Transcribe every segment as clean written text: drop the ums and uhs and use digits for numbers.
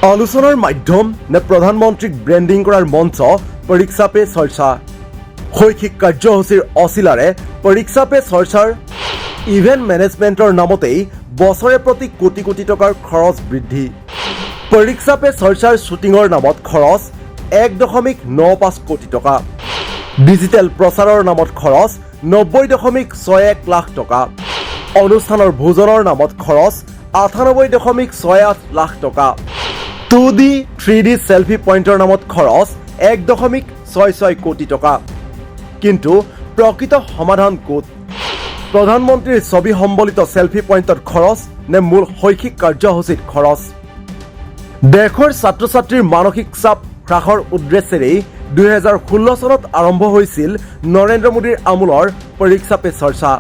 আলোচনাৰ মাধ্যম নে প্ৰধানমন্ত্ৰীক ব্ৰ্যান্ডিং কৰাৰ মঞ্চ পৰীক্ষা পে চৰ্চা শৈক্ষিক কাৰ্যসূচীৰ অছিলাৰে পৰীক্ষা পে চৰ্চাৰ ইভেন্ট ম্যানেজমেন্টৰ নামতেই বছৰে প্ৰতি কোটি কোটি টকাৰ খৰচ বৃদ্ধি পৰীক্ষা পে চৰ্চাৰ শুটিংৰ নামত খৰচ 1.95 কোটি টকা ডিজিটেল প্ৰচাৰৰ নামত খৰচ 90.61 লাখ টকা অনুষ্ঠানৰ ভোজনৰ নামত খৰচ 98.68 লাখ টকা 2D 3D সেলফি পয়েন্টৰ নামত খৰচ 1.66 কোটি টকা কিন্তু প্ৰকৃত সমাধান ক'ত প্ৰধানমন্ত্ৰীৰ ছবি সম্বলিত সেলফি পয়েন্টত খৰচ নে মূল শৈক্ষিক কাৰ্যসূচীত খৰচ দেশৰ ছাত্ৰ ছাত্ৰীৰ মানসিক চাপ হ্ৰাসৰ উদ্দেশ্যেৰে 2016 চনত আৰম্ভ হৈছিল নৰেন্দ্ৰ মোদীৰ আমোলৰ পৰীক্ষা পে চৰ্চা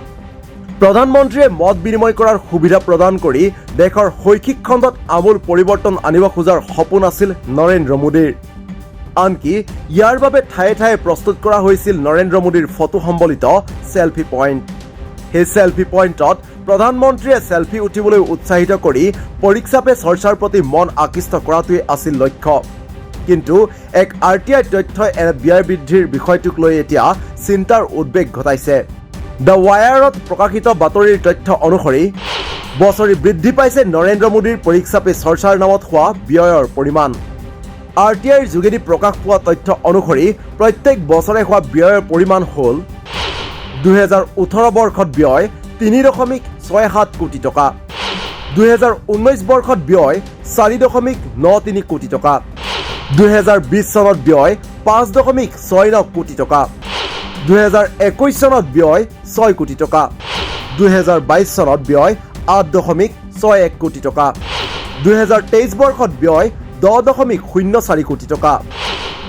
প্ৰধানমন্ত্ৰীয়ে মত বিনিময় কৰাৰ সুবিধা প্ৰদান কৰি দেশৰ শৈক্ষিক খণ্ডত আমূল পৰিৱৰ্তন আনিব খোজাৰ সপোন আছিল নৰেন্দ্ৰ মোদীৰ আনকি ইয়াৰ বাবে ঠায়ে ঠায়ে প্ৰস্তুত কৰা হৈছিল নৰেন্দ্ৰ মোদীৰ ফটো সম্বলিত সেলফি পয়েন্ট সেই সেলফি পয়েন্টত প্ৰধানমন্ত্ৰীয়ে সেলফি উঠিবলৈ উৎসাহিত কৰি পৰীক্ষা পে চৰ্চাৰ প্ৰতি মন আকৃষ্ট কৰাটোৱে আছিল লক্ষ্য কিন্তু এক আৰটিআই তথ্যই এনে ব্যয় বৃদ্ধিৰ বিষয়টোক লৈ এতিয়া চিন্তাৰ উদ্বেগ ঘটাইছে দ্য ৱায়াৰত প্ৰকাশিত বাতৰিৰ তথ্য অনুসৰি বছৰি বৃদ্ধি পাইছে নৰেন্দ্ৰ মোদীৰ পৰীক্ষা পে চৰ্চাৰ নামত হোৱা ব্যয়ৰ পৰিমাণ আৰটিআইৰ যোগেদি প্ৰকাশ পোৱা তথ্য অনুসৰি প্ৰত্যেক বছৰে হোৱা ব্যয়ৰ পৰিমাণ হ'ল 2018 বৰ্ষত ব্যয় 3.67 কোটি টকা 2019 বৰ্ষত ব্যয় 4.93 কোটি টকা 2020 চনত ব্যয় 5.69 কোটি টকা 2021 চনত ব্যয় 6 কোটি টকা 2022 চনত ব্যয় 8.61 কোটি টকা 2023 বৰ্ষত ব্যয় 10.04 কোটি টকা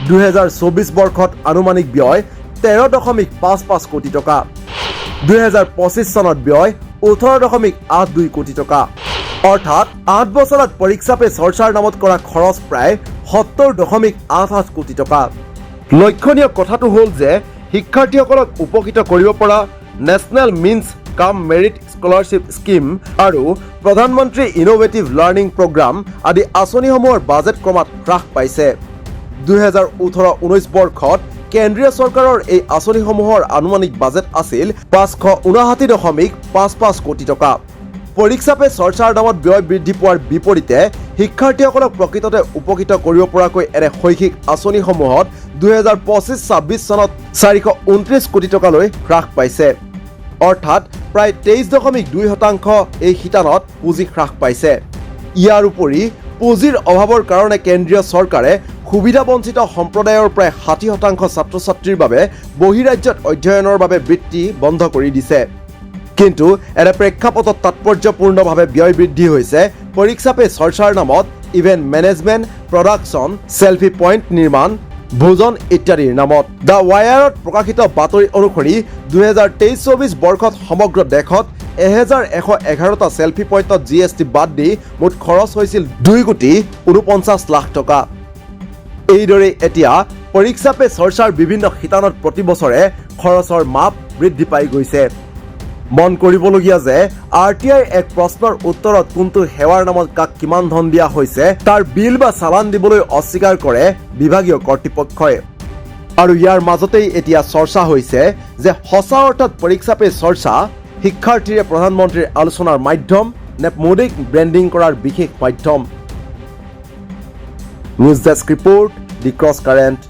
2024 বৰ্ষত আনুমানিক ব্যয় 13.55 কোটি টকা 2025 চনত ব্যয় 18.82 কোটি টকা অৰ্থাৎ 8 বছৰত পৰীক্ষা পে চৰ্চাৰ নামত কৰা খৰচ প্ৰায় 70.88 কোটি টকা লক্ষণীয় কথাটো হ'ল যে শিক্ষাৰ্থীসকলক উপকৃত কৰিব পৰা নেশ্যনেল মিন্স কাম মেৰিট স্কলাৰশ্বিপ স্কিম আৰু প্ৰধানমন্ত্ৰী ইনোভেটিভ লাৰ্ণিং প্ৰগ্ৰাম আদি আঁচনিসমূহৰ বাজেট ক্ৰমাৎ হ্ৰাস পাইছে 2018-19 বৰ্ষত কেন্দ্ৰীয় চৰকাৰৰ এই আঁচনিসমূহৰ আনুমানিক বাজেট আছিল 559.55 কোটি টকা পৰীক্ষা পে চৰ্চাৰ নামত ব্যয় বৃদ্ধি পোৱাৰ বিপৰীতে শিক্ষাৰ্থীসকলক প্ৰকৃততে উপকৃত কৰিব পৰাকৈ এনে শৈক্ষিক আঁচনিসমূহত 2025-26 চনত 429 কোটি টকালৈ হ্ৰাস পাইছে অৰ্থাৎ প্ৰায় 23.2% এই শিতানত পুঁজি হ্ৰাস পাইছে ইয়াৰ উপৰি পুঁজিৰ অভাৱৰ কাৰণে কেন্দ্ৰীয় চৰকাৰে সুবিধাবঞ্চিত সম্প্ৰদায়ৰ প্ৰায় 60% ছাত্ৰ ছাত্ৰীৰ বাবে বহিৰাজ্যত অধ্যয়নৰ বাবে বৃত্তি বন্ধ কৰি দিছে কিন্তু এনে প্ৰেক্ষাপটত তাৎপৰ্যপূৰ্ণভাৱে ব্যয় বৃদ্ধি হৈছে পৰীক্ষা পে চৰ্চাৰ নামত event management production selfie point নিৰ্মাণ ভোজন ইত্যাদিৰ নামত দ্য ৱায়াৰত প্ৰকাশিত বাতৰি অনুসৰি 2023-24 বৰ্ষত সমগ্ৰ দেশত 1111টা সেলফি পয়েন্টত জিএছটি বাদ দি মুঠ খৰচ হৈছিল 2.49 লাখ টকা এইদৰে এতিয়া পৰীক্ষা পে চৰ্চাৰ বিভিন্ন শিতানত প্ৰতি বছৰে খৰচৰ মাপ বৃদ্ধি পাই গৈছে মন কৰিবলগীয়া যে আৰটিআই এক প্ৰশ্নৰ উত্তৰত কোনটো সেৱাৰ নামত কাক কিমান ধন দিয়া হৈছে তাৰ বিল বা চালান দিবলৈ অস্বীকাৰ কৰে বিভাগীয় কৰ্তৃপক্ষই আৰু ইয়াৰ মাজতেই এতিয়া চৰ্চা হৈছে যে সঁচা অৰ্থত পৰীক্ষা পে চৰ্চা শিক্ষাৰ্থীৰে প্ৰধানমন্ত্ৰীৰ আলোচনাৰ মাধ্যম নে মোদীক ব্ৰেণ্ডিং কৰাৰ বিশেষ মাধ্যম নিউজ ডেস্ক ৰিপৰ্ট দি ক্ৰছ কাৰেণ্ট